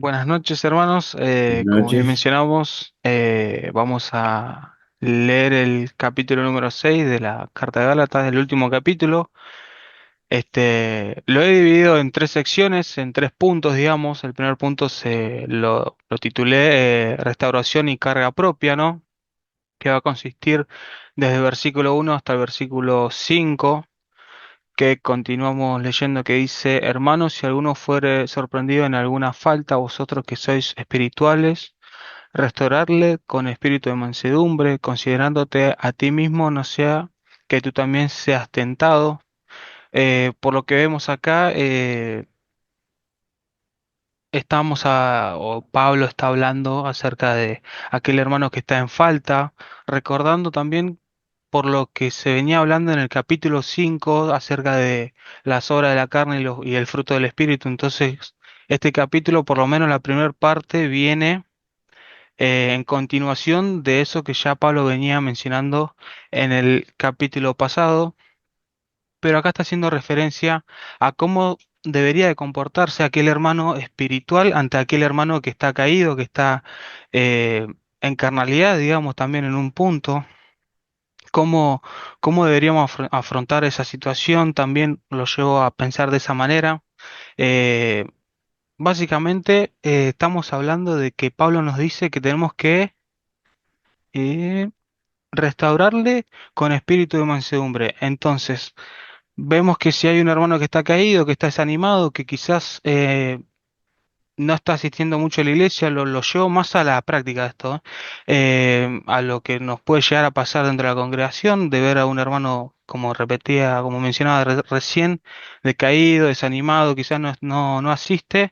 Buenas noches, hermanos. Como bien Noches. mencionamos, vamos a leer el capítulo número 6 de la Carta de Gálatas, el último capítulo. Lo he dividido en tres secciones, en tres puntos, digamos. El primer punto lo titulé Restauración y carga propia, ¿no? Que va a consistir desde el versículo 1 hasta el versículo 5, que continuamos leyendo, que dice: Hermanos, si alguno fuere sorprendido en alguna falta, vosotros que sois espirituales, restaurarle con espíritu de mansedumbre, considerándote a ti mismo, no sea que tú también seas tentado. Por lo que vemos acá, o Pablo está hablando acerca de aquel hermano que está en falta, recordando también por lo que se venía hablando en el capítulo 5 acerca de las obras de la carne y el fruto del espíritu. Entonces, este capítulo, por lo menos la primera parte, viene en continuación de eso que ya Pablo venía mencionando en el capítulo pasado, pero acá está haciendo referencia a cómo debería de comportarse aquel hermano espiritual ante aquel hermano que está caído, que está eh, en carnalidad, digamos, también en un punto. ¿Cómo, cómo deberíamos afrontar esa situación? También lo llevo a pensar de esa manera. Eh, Básicamente, estamos hablando de que Pablo nos dice que tenemos que eh, restaurarle con espíritu de mansedumbre. Entonces, vemos que si hay un hermano que está caído, que está desanimado, que quizás no está asistiendo mucho a la iglesia, lo llevo más a la práctica de esto, a lo que nos puede llegar a pasar dentro de la congregación, de ver a un hermano, como repetía, como mencionaba recién, decaído, desanimado, quizás no asiste.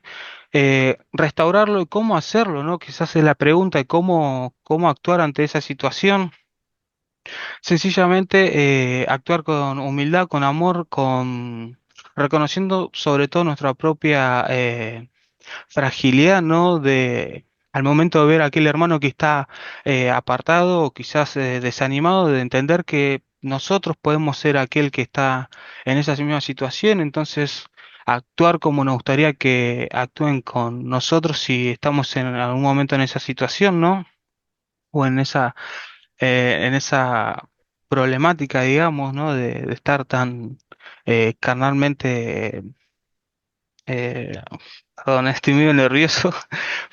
Restaurarlo y cómo hacerlo, ¿no? Quizás es la pregunta de cómo actuar ante esa situación. Sencillamente actuar con humildad, con amor, reconociendo sobre todo nuestra propia fragilidad, ¿no? Al momento de ver a aquel hermano que está apartado o quizás desanimado, de entender que nosotros podemos ser aquel que está en esa misma situación. Entonces actuar como nos gustaría que actúen con nosotros si estamos en algún momento en esa situación, ¿no? O en esa problemática, digamos, ¿no? De estar tan carnalmente, eh, perdón, estoy medio nervioso,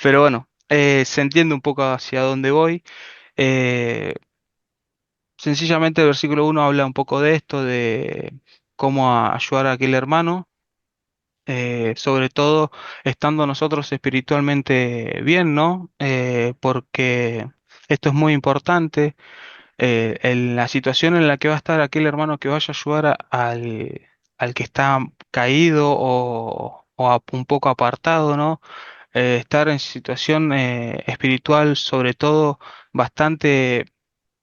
pero bueno, se entiende un poco hacia dónde voy. Eh, Sencillamente el versículo 1 habla un poco de esto, de cómo ayudar a aquel hermano, sobre todo estando nosotros espiritualmente bien, ¿no? Porque esto es muy importante. En la situación en la que va a estar aquel hermano que vaya a ayudar al que está caído o un poco apartado, ¿no? Estar en situación espiritual, sobre todo, bastante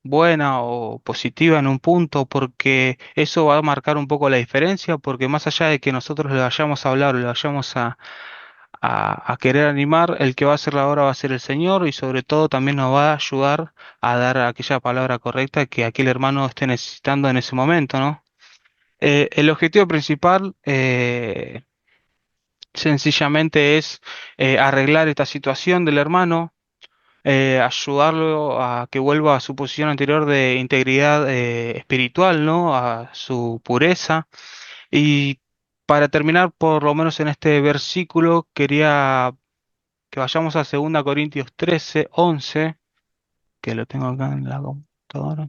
buena o positiva en un punto, porque eso va a marcar un poco la diferencia, porque más allá de que nosotros le vayamos a hablar o le vayamos a querer animar, el que va a hacer la obra va a ser el Señor y sobre todo también nos va a ayudar a dar aquella palabra correcta que aquel hermano esté necesitando en ese momento, ¿no? El objetivo principal sencillamente es arreglar esta situación del hermano, ayudarlo a que vuelva a su posición anterior de integridad espiritual, ¿no? A su pureza. Y para terminar, por lo menos en este versículo, quería que vayamos a 2 Corintios 13:11, que lo tengo acá en la computadora,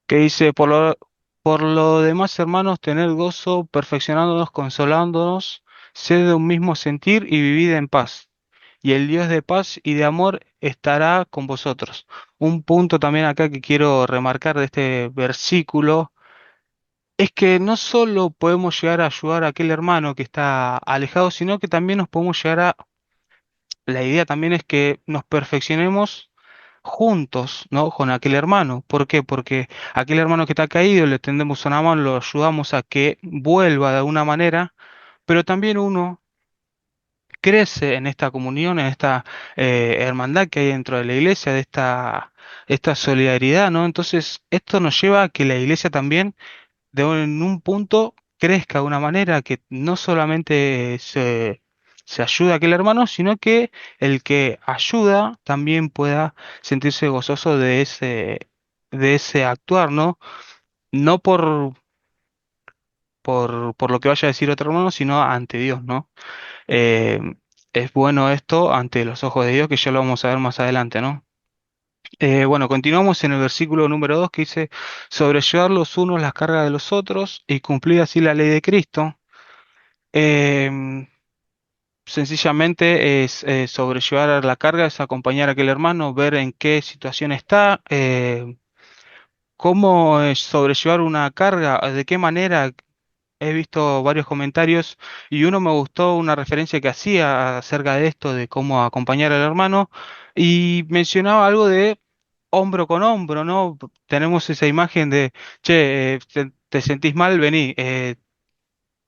que dice: por lo demás, hermanos, tened gozo, perfeccionándonos, consolándonos, sed de un mismo sentir y vivid en paz. Y el Dios de paz y de amor estará con vosotros. Un punto también acá que quiero remarcar de este versículo es que no solo podemos llegar a ayudar a aquel hermano que está alejado, sino que también nos podemos llegar a... La idea también es que nos perfeccionemos juntos, ¿no? Con aquel hermano. ¿Por qué? Porque aquel hermano que está caído le tendemos una mano, lo ayudamos a que vuelva de alguna manera, pero también uno crece en esta comunión, en esta hermandad que hay dentro de la iglesia, de esta solidaridad, ¿no? Entonces, esto nos lleva a que la iglesia también, en un punto, crezca de una manera que no solamente se ayuda a aquel hermano, sino que el que ayuda también pueda sentirse gozoso de ese actuar, ¿no? No por lo que vaya a decir otro hermano, sino ante Dios, ¿no? Eh, es bueno esto ante los ojos de Dios, que ya lo vamos a ver más adelante, ¿no? Bueno, continuamos en el versículo número 2 que dice, sobrellevar los unos las cargas de los otros y cumplir así la ley de Cristo. Em, Sencillamente es sobrellevar la carga, es acompañar a aquel hermano, ver en qué situación está, cómo es sobrellevar una carga, de qué manera. He visto varios comentarios y uno me gustó una referencia que hacía acerca de esto, de cómo acompañar al hermano, y mencionaba algo de hombro con hombro, ¿no? Tenemos esa imagen de, che, te sentís mal, vení,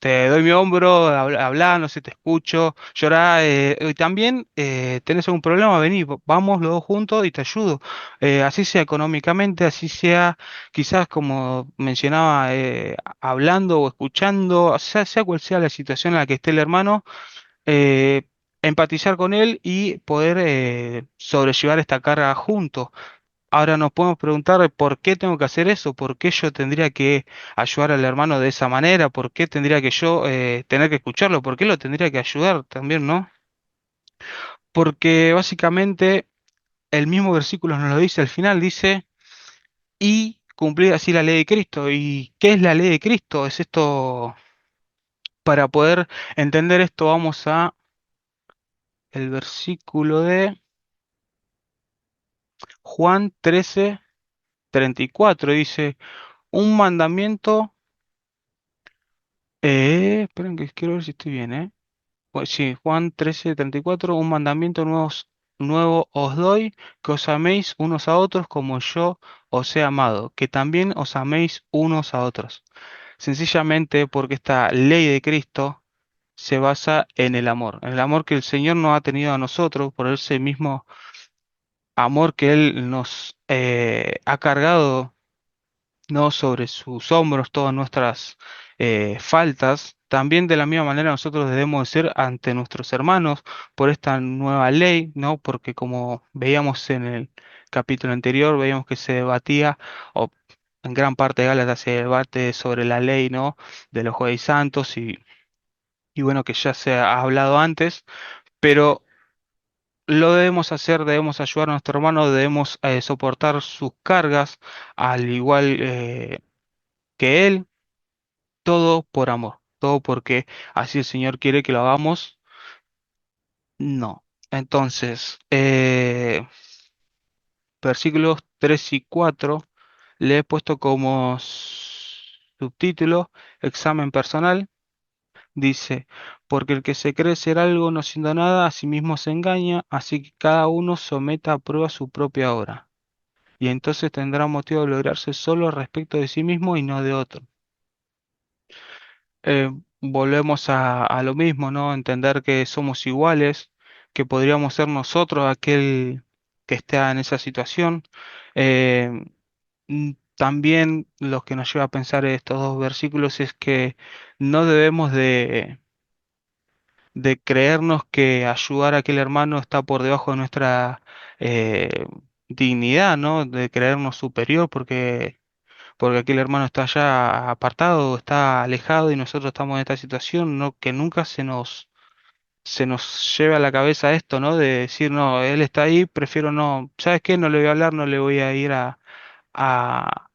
te doy mi hombro, habla, no sé, te escucho, llorá, y también tenés algún problema, vení, vamos los dos juntos y te ayudo. Así sea económicamente, así sea quizás como mencionaba, hablando o escuchando, sea cual sea la situación en la que esté el hermano, eh, empatizar con él y poder sobrellevar esta carga juntos. Ahora nos podemos preguntar por qué tengo que hacer eso, por qué yo tendría que ayudar al hermano de esa manera, por qué tendría que yo tener que escucharlo, por qué lo tendría que ayudar también, ¿no? Porque básicamente el mismo versículo nos lo dice al final, dice, y cumplir así la ley de Cristo. ¿Y qué es la ley de Cristo? Es esto, para poder entender esto, vamos a el versículo de Juan 13:34, dice, un mandamiento, esperen que quiero ver si estoy bien, ¿eh? Pues sí, Juan 13:34, un mandamiento nuevo os doy, que os améis unos a otros como yo os he amado, que también os améis unos a otros. Sencillamente porque esta ley de Cristo se basa en el amor que el Señor nos ha tenido a nosotros, por ese mismo amor que Él nos ha cargado, no sobre sus hombros todas nuestras faltas. También de la misma manera nosotros debemos de ser ante nuestros hermanos por esta nueva ley, ¿no? Porque como veíamos en el capítulo anterior, veíamos que se debatía, o en gran parte de Gálatas se debate sobre la ley, ¿no? De los jueces santos y bueno, que ya se ha hablado antes, pero lo debemos hacer, debemos ayudar a nuestro hermano, debemos soportar sus cargas al igual que él. Todo por amor, todo porque así el Señor quiere que lo hagamos. No. Entonces, versículos 3 y 4 le he puesto como subtítulo examen personal. Dice, porque el que se cree ser algo no siendo nada, a sí mismo se engaña, así que cada uno someta a prueba su propia obra. Y entonces tendrá motivo de lograrse solo respecto de sí mismo y no de otro. Volvemos a lo mismo, ¿no? Entender que somos iguales, que podríamos ser nosotros aquel que está en esa situación. Eh, También lo que nos lleva a pensar estos dos versículos es que no debemos de creernos que ayudar a aquel hermano está por debajo de nuestra dignidad, ¿no? De creernos superior porque aquel hermano está allá apartado, está alejado y nosotros estamos en esta situación, no, que nunca se nos lleve a la cabeza esto, ¿no? De decir, no, él está ahí, prefiero no, ¿sabes qué? No le voy a hablar, no le voy a ir a, a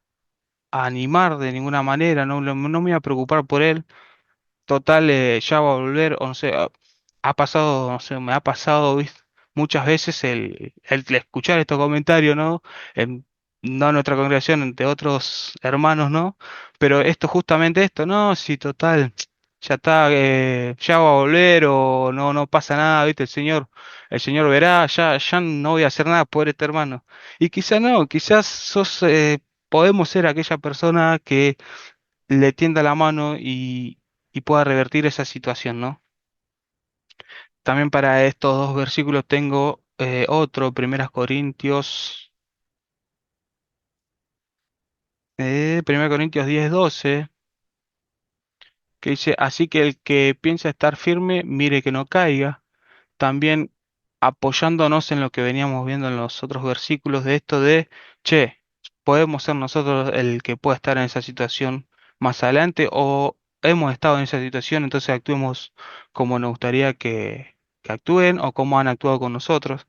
animar de ninguna manera, no, no me voy a preocupar por él. Total, ya va a volver, o no sé, ha pasado, no sé, me ha pasado, ¿viste? Muchas veces el escuchar estos comentarios, ¿no? No en nuestra congregación, entre otros hermanos, ¿no? Pero esto, justamente esto, no, si total, ya está, ya va a volver, o no, no pasa nada, ¿viste? El Señor verá, ya no voy a hacer nada por este hermano. Y quizá no, quizás podemos ser aquella persona que le tienda la mano y pueda revertir esa situación, ¿no? También para estos dos versículos tengo otro, Primera Corintios 10:12, que dice, así que el que piensa estar firme, mire que no caiga. también apoyándonos en lo que veníamos viendo en los otros versículos de esto de, che, podemos ser nosotros el que pueda estar en esa situación más adelante o hemos estado en esa situación, entonces actuemos como nos gustaría que actúen o como han actuado con nosotros.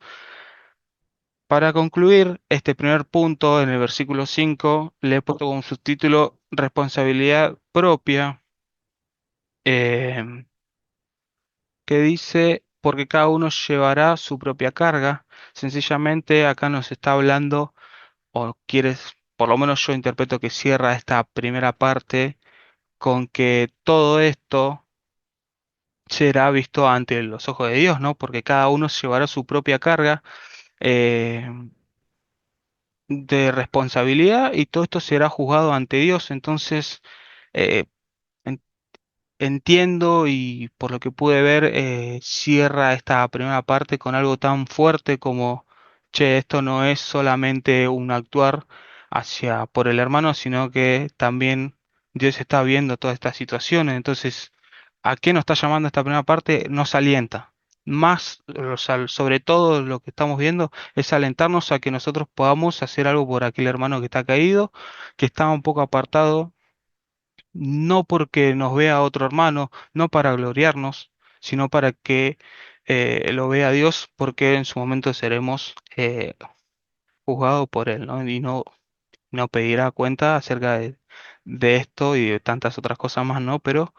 Para concluir este primer punto, en el versículo 5 le he puesto como subtítulo responsabilidad propia, em, que dice, porque cada uno llevará su propia carga. Sencillamente acá nos está hablando, o quieres, por lo menos yo interpreto que cierra esta primera parte con que todo esto será visto ante los ojos de Dios, ¿no? Porque cada uno llevará su propia carga de responsabilidad y todo esto será juzgado ante Dios. Entonces, eh, entiendo y por lo que pude ver, cierra esta primera parte con algo tan fuerte como, che, esto no es solamente un actuar hacia por el hermano, sino que también Dios está viendo todas estas situaciones. Entonces, ¿a qué nos está llamando esta primera parte? Nos alienta. Más, o sea, sobre todo lo que estamos viendo es alentarnos a que nosotros podamos hacer algo por aquel hermano que está caído, que está un poco apartado no porque nos vea otro hermano, no para gloriarnos, sino para que lo vea Dios, porque en su momento seremos juzgados por Él, ¿no? Y no pedirá cuenta acerca de esto y de tantas otras cosas más, ¿no? Pero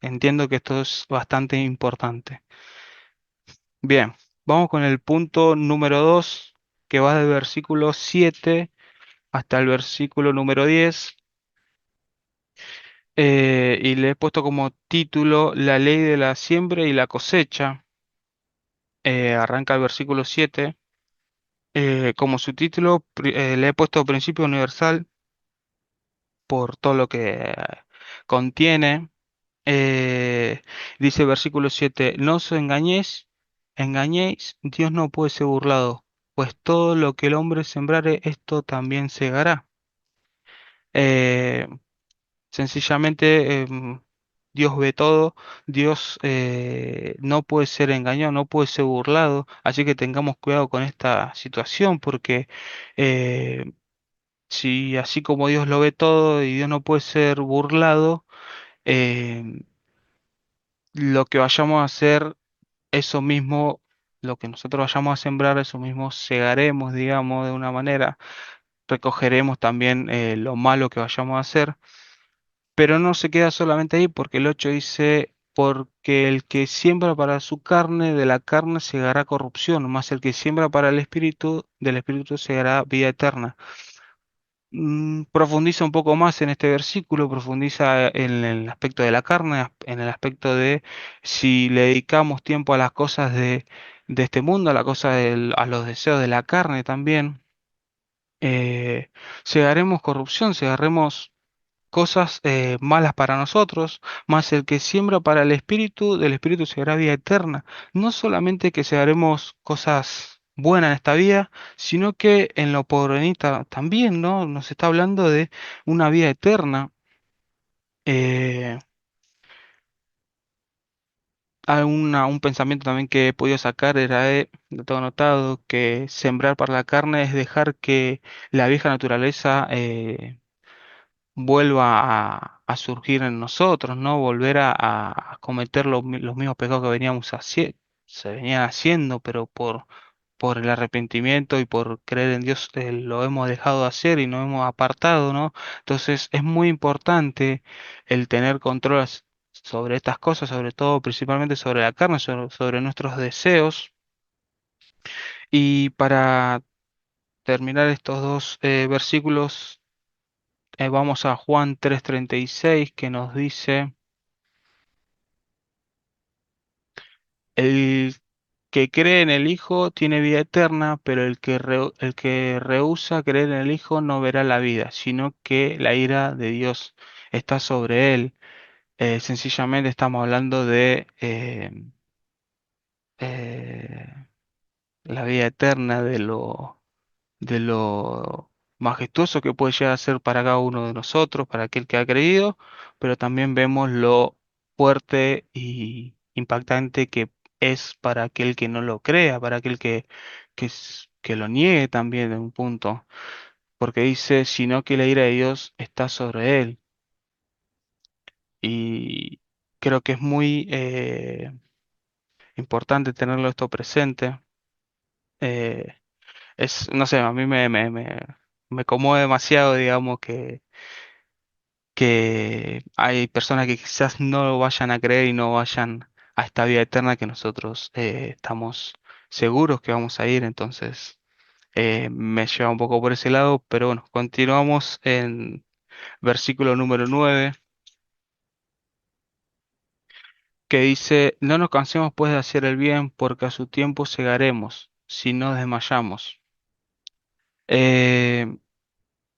entiendo que esto es bastante importante. Bien, vamos con el punto número 2, que va del versículo 7 hasta el versículo número 10. Y le he puesto como título La ley de la siembra y la cosecha. Arranca el versículo 7. Como subtítulo le he puesto principio universal por todo lo que contiene. Dice versículo 7: No os engañéis, Dios no puede ser burlado, pues todo lo que el hombre sembrare, esto también segará. Eh, Sencillamente, Dios ve todo, Dios no puede ser engañado, no puede ser burlado, así que tengamos cuidado con esta situación, porque eh, si así como Dios lo ve todo y Dios no puede ser burlado, eh, lo que vayamos a hacer, eso mismo, lo que nosotros vayamos a sembrar, eso mismo segaremos, digamos, de una manera, recogeremos también lo malo que vayamos a hacer. Pero no se queda solamente ahí porque el 8 dice, porque el que siembra para su carne, de la carne segará corrupción, mas el que siembra para el espíritu, del espíritu segará vida eterna. Profundiza un poco más en este versículo, profundiza en el aspecto de la carne, en el aspecto de si le dedicamos tiempo a las cosas de este mundo, a la cosa a los deseos de la carne también, eh, segaremos corrupción, segaremos cosas malas para nosotros, mas el que siembra para el espíritu, del espíritu será vida eterna. No solamente que segaremos cosas buenas en esta vida, sino que en lo porvenir también, ¿no? Nos está hablando de una vida eterna. Eh, un pensamiento también que he podido sacar era lo tengo notado, que sembrar para la carne es dejar que la vieja naturaleza vuelva a surgir en nosotros, ¿no? Volver a cometer los mismos pecados que se venían haciendo, pero por el arrepentimiento y por creer en Dios lo hemos dejado de hacer y nos hemos apartado, ¿no? Entonces es muy importante el tener control sobre estas cosas, sobre todo principalmente sobre la carne, sobre nuestros deseos. Y para terminar estos dos versículos, vamos a Juan 3:36 que nos dice, el que cree en el Hijo tiene vida eterna, pero el que rehúsa creer en el Hijo no verá la vida, sino que la ira de Dios está sobre él. Sencillamente estamos hablando de eh, la vida eterna, de lo majestuoso que puede llegar a ser para cada uno de nosotros, para aquel que ha creído, pero también vemos lo fuerte y impactante que es para aquel que no lo crea, para aquel que lo niegue también en un punto, porque dice, sino que la ira de Dios está sobre él. Y creo que es muy importante tenerlo esto presente. Eh, no sé, a mí me conmueve demasiado, digamos, que hay personas que quizás no vayan a creer y no vayan a esta vida eterna que nosotros estamos seguros que vamos a ir. Entonces, me lleva un poco por ese lado, pero bueno, continuamos en versículo número 9, que dice, no nos cansemos pues de hacer el bien, porque a su tiempo segaremos, si no desmayamos. Eh,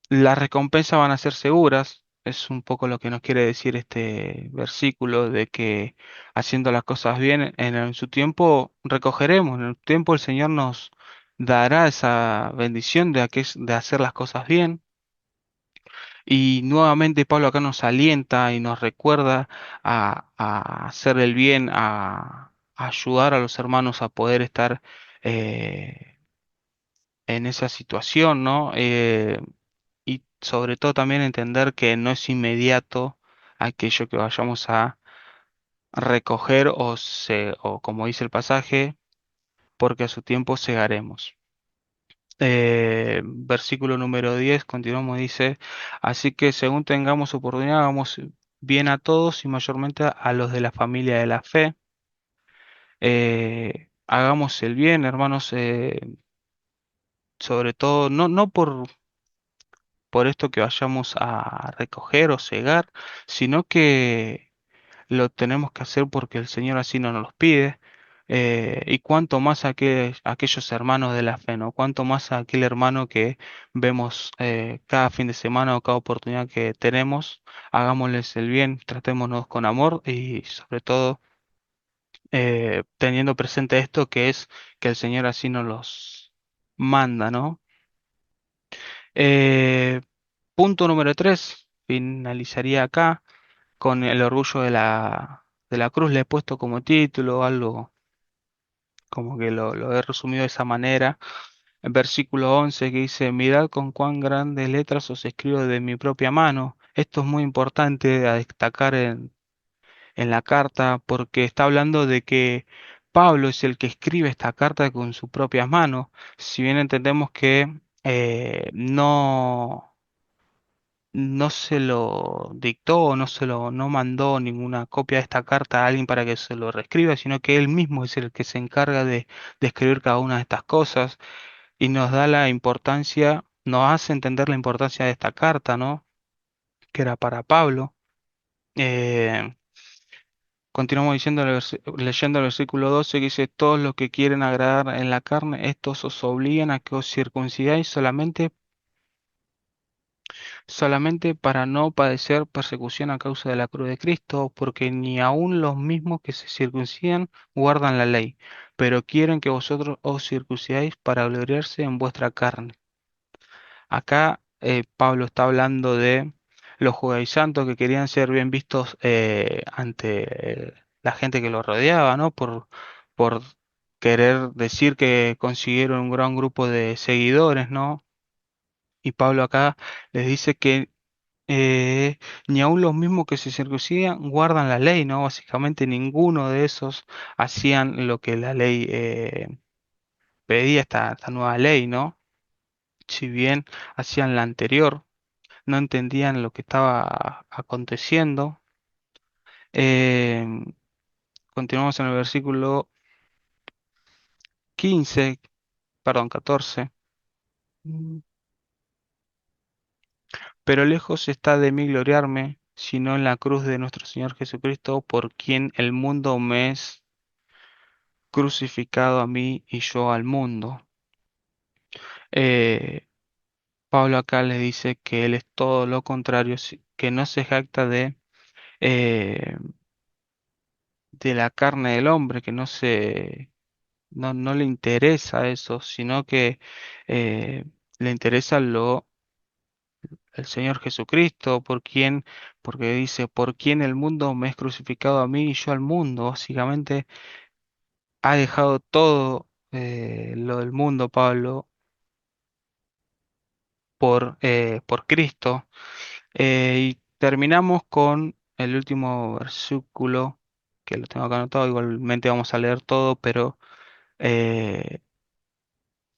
Las recompensas van a ser seguras, es un poco lo que nos quiere decir este versículo, de que haciendo las cosas bien, en su tiempo recogeremos, en el tiempo el Señor nos dará esa bendición de hacer las cosas bien. Y nuevamente Pablo acá nos alienta y nos recuerda a hacer el bien, a ayudar a los hermanos a poder estar en esa situación, ¿no? Y sobre todo también entender que no es inmediato aquello que vayamos a recoger o como dice el pasaje, porque a su tiempo segaremos. Versículo número 10 continuamos, dice, así que según tengamos oportunidad, hagamos bien a todos y mayormente a los de la familia de la fe. Hagamos el bien, hermanos, sobre todo, no por esto que vayamos a recoger o cegar, sino que lo tenemos que hacer porque el Señor así nos los pide. Y cuanto más aquellos hermanos de la fe, ¿no? Cuanto más a aquel hermano que vemos cada fin de semana o cada oportunidad que tenemos, hagámosles el bien, tratémonos con amor y sobre todo teniendo presente esto que es que el Señor así nos los manda, ¿no? Eh, Punto número 3, finalizaría acá con el orgullo de la cruz. Le he puesto como título algo como que lo he resumido de esa manera. En versículo 11 que dice, mirad con cuán grandes letras os escribo de mi propia mano. Esto es muy importante a destacar en la carta porque está hablando de que Pablo es el que escribe esta carta con sus propias manos. Si bien entendemos que no se lo dictó, no mandó ninguna copia de esta carta a alguien para que se lo reescriba, sino que él mismo es el que se encarga de escribir cada una de estas cosas y nos da la importancia, nos hace entender la importancia de esta carta, ¿no? Que era para Pablo. Eh, Continuamos diciendo leyendo el versículo 12 que dice, todos los que quieren agradar en la carne, estos os obligan a que os circuncidáis solamente para no padecer persecución a causa de la cruz de Cristo, porque ni aun los mismos que se circuncidan guardan la ley, pero quieren que vosotros os circuncidáis para gloriarse en vuestra carne. Acá Pablo está hablando de los judaizantes que querían ser bien vistos ante la gente que los rodeaba, ¿no? Por querer decir que consiguieron un gran grupo de seguidores, ¿no? Y Pablo acá les dice que ni aun los mismos que se circuncidan guardan la ley, ¿no? Básicamente ninguno de esos hacían lo que la ley pedía, esta nueva ley, ¿no? Si bien hacían la anterior, no entendían lo que estaba aconteciendo. Eh, Continuamos en el versículo 15, perdón, 14. Mm. Pero lejos está de mí gloriarme, sino en la cruz de nuestro Señor Jesucristo, por quien el mundo me es crucificado a mí y yo al mundo. Eh, Pablo acá le dice que él es todo lo contrario, que no se jacta eh, de la carne del hombre, que no le interesa eso, sino que eh, le interesa el Señor Jesucristo, porque dice, por quien el mundo me es crucificado a mí y yo al mundo. Básicamente ha dejado todo lo del mundo, Pablo, por Cristo. Y terminamos con el último versículo, que lo tengo acá anotado, igualmente vamos a leer todo, pero eh,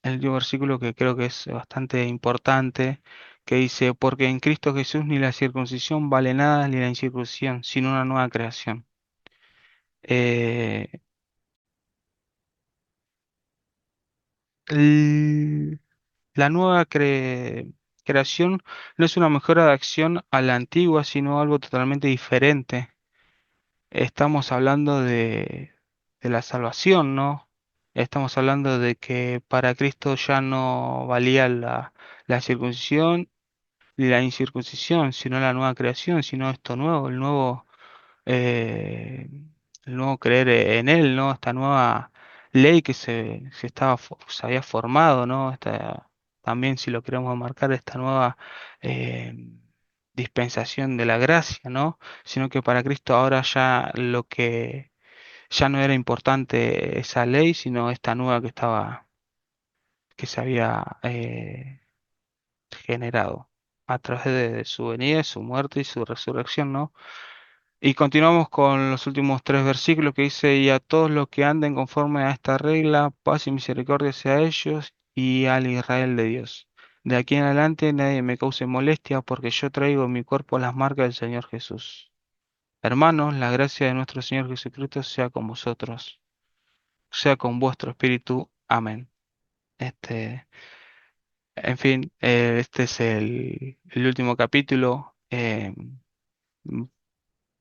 el último versículo que creo que es bastante importante, que dice, porque en Cristo Jesús ni la circuncisión vale nada, ni la incircuncisión, sino una nueva creación. Eh, el- la nueva creación no es una mejora de acción a la antigua, sino algo totalmente diferente. Estamos hablando de la salvación, ¿no? Estamos hablando de que para Cristo ya no valía la circuncisión ni la incircuncisión, sino la nueva creación, sino esto nuevo, eh, el nuevo creer en Él, ¿no? Esta nueva ley que se había formado, ¿no? También, si lo queremos marcar, esta nueva eh, dispensación de la gracia, ¿no? Sino que para Cristo ahora ya lo que ya no era importante esa ley, sino esta nueva que se había generado a través de su venida, su muerte y su resurrección, ¿no? Y continuamos con los últimos tres versículos que dice, y a todos los que anden conforme a esta regla, paz y misericordia sea a ellos y al Israel de Dios. De aquí en adelante nadie me cause molestia porque yo traigo en mi cuerpo las marcas del Señor Jesús. Hermanos, la gracia de nuestro Señor Jesucristo sea con vosotros, sea con vuestro espíritu. Amén. Este, en fin, este es el último capítulo.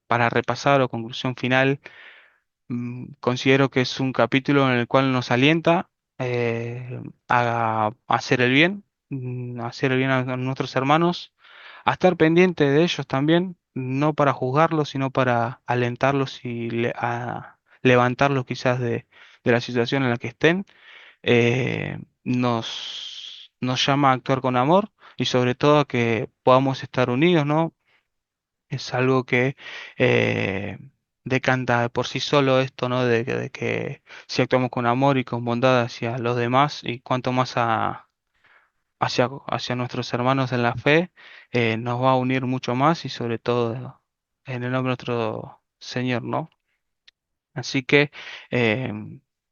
Para repasar o conclusión final. Considero que es un capítulo en el cual nos alienta a hacer el bien, a hacer el bien a nuestros hermanos, a estar pendiente de ellos también, no para juzgarlos, sino para alentarlos y a levantarlos quizás de la situación en la que estén. Nos llama a actuar con amor y sobre todo a que podamos estar unidos, ¿no? Es algo que eh, decanta por sí solo esto, ¿no? De que si actuamos con amor y con bondad hacia los demás y cuanto más hacia nuestros hermanos en la fe, nos va a unir mucho más y sobre todo en el nombre de nuestro Señor, ¿no? Así que, eh,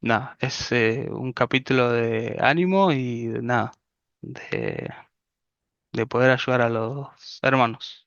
nada, es un capítulo de ánimo y nada, de, de poder ayudar a los hermanos.